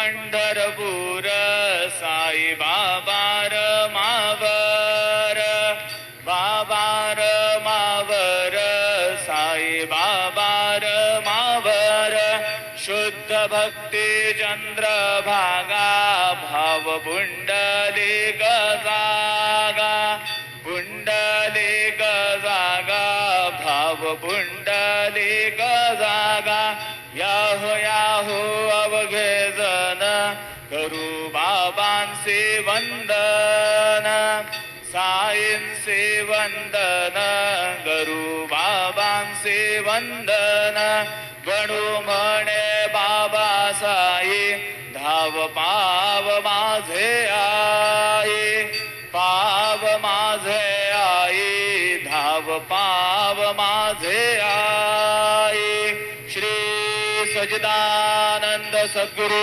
पंढरपूर साई बाबार मावर बाबार मावर साई बाबार मावर शुद्ध भक्ती चंद्रभागा भाव पुंडलिक जागा पुंडलिक जागा भाव पुंडलिक जागा याहो याहो अवघे जन करू बाबांचे वंदन साईंचे वंदन करू बाबांचे वंदन गणू म्हणे बाबा साई धाव पाव माझे आई पाव माझे आई धाव पाव माझे आई श्री सच्चिदानंद सद्गुरु